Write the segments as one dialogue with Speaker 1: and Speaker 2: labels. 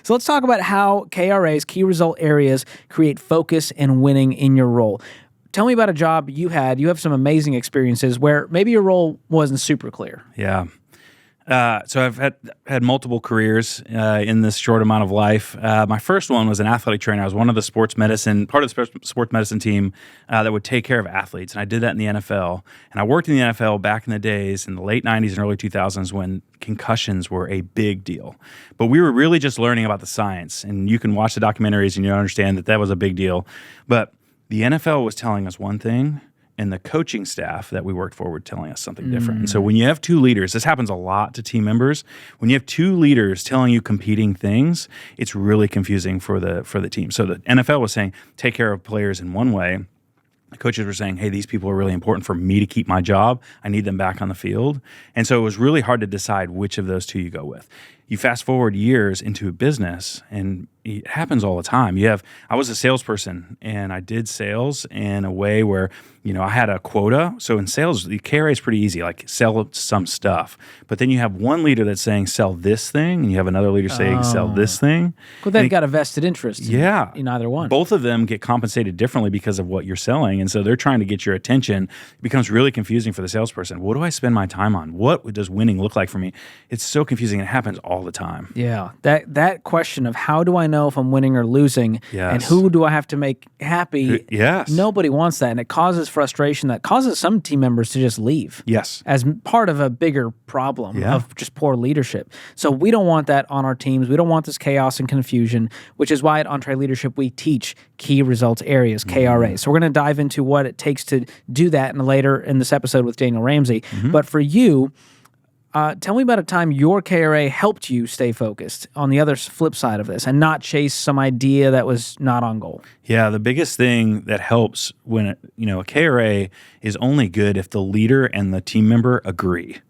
Speaker 1: So let's talk about how KRAs, key result areas, create focus and winning in your role. Tell me about a job you had. You have some amazing experiences where maybe your role wasn't super clear.
Speaker 2: Yeah. So I've had multiple careers in this short amount of life. My first one was an athletic trainer. I was one of the part of the sports medicine team that would take care of athletes, and I did that in the NFL. And I worked in the NFL back in the days in the late 90s and early 2000s when concussions were a big deal. But we were really just learning about the science, and you can watch the documentaries and you understand that was a big deal. But the NFL was telling us one thing, and the coaching staff that we worked for were telling us something different. And so when you have two leaders, this happens a lot to team members. When you have two leaders telling you competing things, it's really confusing for the team. So the NFL was saying, take care of players in one way. The coaches were saying, hey, these people are really important for me to keep my job. I need them back on the field. And so it was really hard to decide which of those two you go with. You fast forward years into a business, and it happens all the time. I was a salesperson, and I did sales in a way where, I had a quota. So in sales, the KRA is pretty easy, like sell some stuff. But then you have one leader that's saying, sell this thing, and you have another leader saying, sell this thing.
Speaker 1: Well, they've got a vested interest in either one.
Speaker 2: Both of them get compensated differently because of what you're selling, and so they're trying to get your attention. It becomes really confusing for the salesperson. What do I spend my time on? What does winning look like for me? It's so confusing. It happens all the time.
Speaker 1: Yeah, that question of how do I know if I'm winning or losing, and who do I have to make happy?
Speaker 2: Yes.
Speaker 1: Nobody wants that, and it causes frustration that causes some team members to just leave.
Speaker 2: Yes.
Speaker 1: As part of a bigger problem of just poor leadership. So we don't want that on our teams. We don't want this chaos and confusion, which is why at EntreLeadership we teach key results areas, KRA. So we're going to dive into what it takes to do that later in this episode with Daniel Ramsey. But for you, tell me about a time your KRA helped you stay focused on the other flip side of this and not chase some idea that was not on goal.
Speaker 2: Yeah, the biggest thing that helps when a KRA is only good if the leader and the team member agree.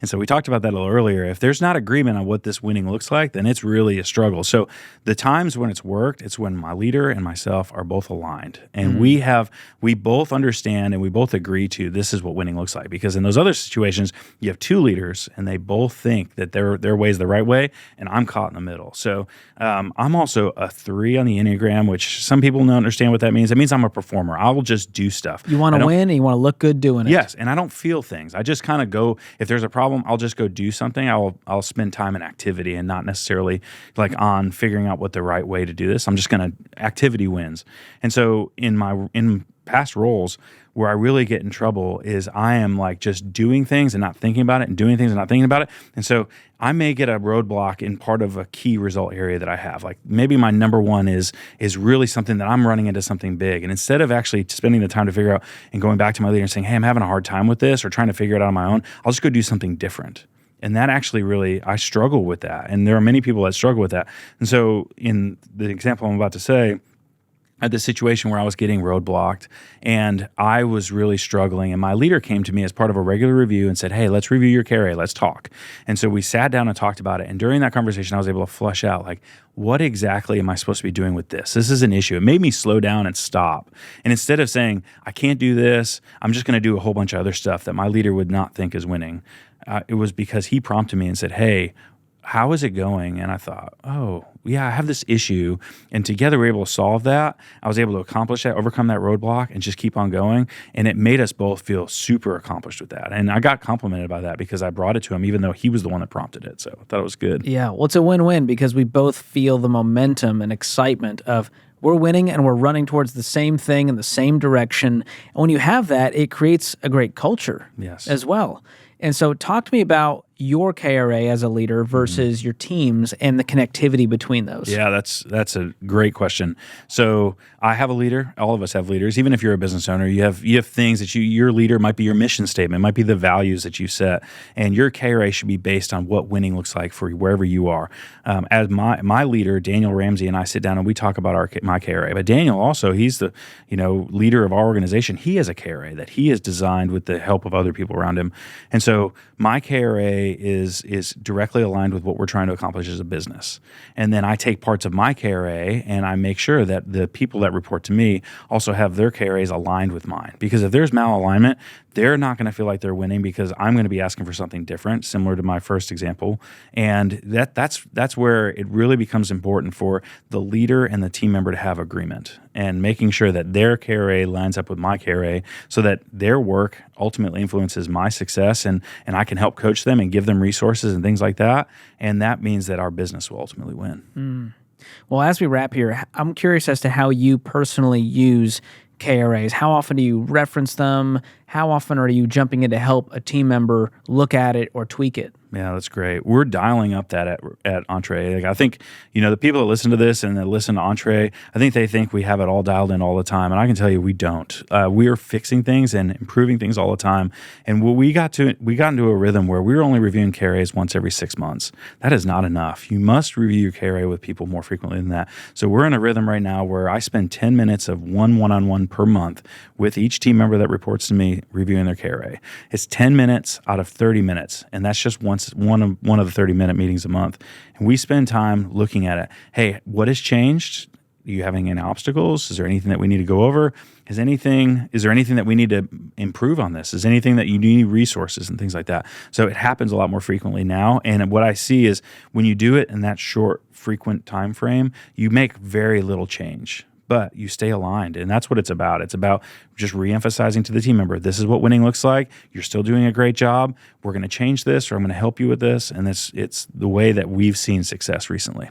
Speaker 2: And so we talked about that a little earlier. If there's not agreement on what this winning looks like, then it's really a struggle. So the times when it's worked, it's when my leader and myself are both aligned. And we both understand and we both agree to this is what winning looks like. Because in those other situations, you have two leaders and they both think that their way is the right way, and I'm caught in the middle. So I'm also a 3 on the Enneagram, which some people don't understand what that means. It means I'm a performer. I will just do stuff.
Speaker 1: You want to win and you want to look good doing it.
Speaker 2: Yes, and I don't feel things. I just kind of go, if there's a problem, I'll just go do something. I'll spend time in activity and not necessarily like on figuring out what the right way to do this. I'm just going to, activity wins. And so in past roles where I really get in trouble is I am like just doing things and not thinking about it and doing things and not thinking about it. And so I may get a roadblock in part of a key result area that I have. Like maybe my number one is really something that I'm running into something big. And instead of actually spending the time to figure out and going back to my leader and saying, hey, I'm having a hard time with this or trying to figure it out on my own, I'll just go do something different. And that actually really, I struggle with that. And there are many people that struggle with that. And so in the example I'm about to say, I had this situation where I was getting roadblocked and I was really struggling, and my leader came to me as part of a regular review and said, hey, let's review your KRA, let's talk. And so we sat down and talked about it, and during that conversation I was able to flush out like, what exactly am I supposed to be doing with this? This is an issue. It made me slow down and stop. And instead of saying, I can't do this, I'm just going to do a whole bunch of other stuff that my leader would not think is winning. It was because he prompted me and said, hey, how is it going? And I thought, oh, yeah, I have this issue. And together we were able to solve that. I was able to accomplish that, overcome that roadblock, and just keep on going. And it made us both feel super accomplished with that. And I got complimented by that because I brought it to him, even though he was the one that prompted it. So I thought it was good.
Speaker 1: Yeah, well, it's a win-win because we both feel the momentum and excitement of we're winning and we're running towards the same thing in the same direction. And when you have that, it creates a great culture as well. And so talk to me about your KRA as a leader versus your teams and the connectivity between those.
Speaker 2: Yeah, that's a great question. So I have a leader. All of us have leaders. Even if you're a business owner, you have things that your leader might be your mission statement, might be the values that you set, and your KRA should be based on what winning looks like for wherever you are. As my leader, Daniel Ramsey, and I sit down and we talk about my KRA. But Daniel also, he's the leader of our organization. He has a KRA that he has designed with the help of other people around him, and so my KRA is directly aligned with what we're trying to accomplish as a business. And then I take parts of my KRA and I make sure that the people that report to me also have their KRAs aligned with mine. Because if there's malalignment, they're not going to feel like they're winning because I'm going to be asking for something different, similar to my first example. And that's where it really becomes important for the leader and the team member to have agreement and making sure that their KRA lines up with my KRA so that their work ultimately influences my success and I can help coach them and give them resources and things like that. And that means that our business will ultimately win.
Speaker 1: Well, as we wrap here, I'm curious as to how you personally use KRAs. How often do you reference them? How often are you jumping in to help a team member look at it or tweak it?
Speaker 2: Yeah, that's great. We're dialing up that at Entre. Like, I think, the people that listen to this and that listen to Entre, I think they think we have it all dialed in all the time. And I can tell you we don't. We are fixing things and improving things all the time. And we got into a rhythm where we were only reviewing KRAs once every 6 months. That is not enough. You must review your KRA with people more frequently than that. So we're in a rhythm right now where I spend 10 minutes of one-on-one per month with each team member that reports to me reviewing their KRA. It's 10 minutes out of 30 minutes. And that's just one of the 30-minute meetings a month. And we spend time looking at it. Hey, what has changed? Are you having any obstacles? Is there anything that we need to go over? Is there anything that we need to improve on this? Is anything that you need resources and things like that? So it happens a lot more frequently now. And what I see is when you do it in that short, frequent time frame, you make very little change. But you stay aligned, and that's what it's about. It's about just reemphasizing to the team member, this is what winning looks like. You're still doing a great job. We're going to change this, or I'm going to help you with this. And it's the way that we've seen success recently.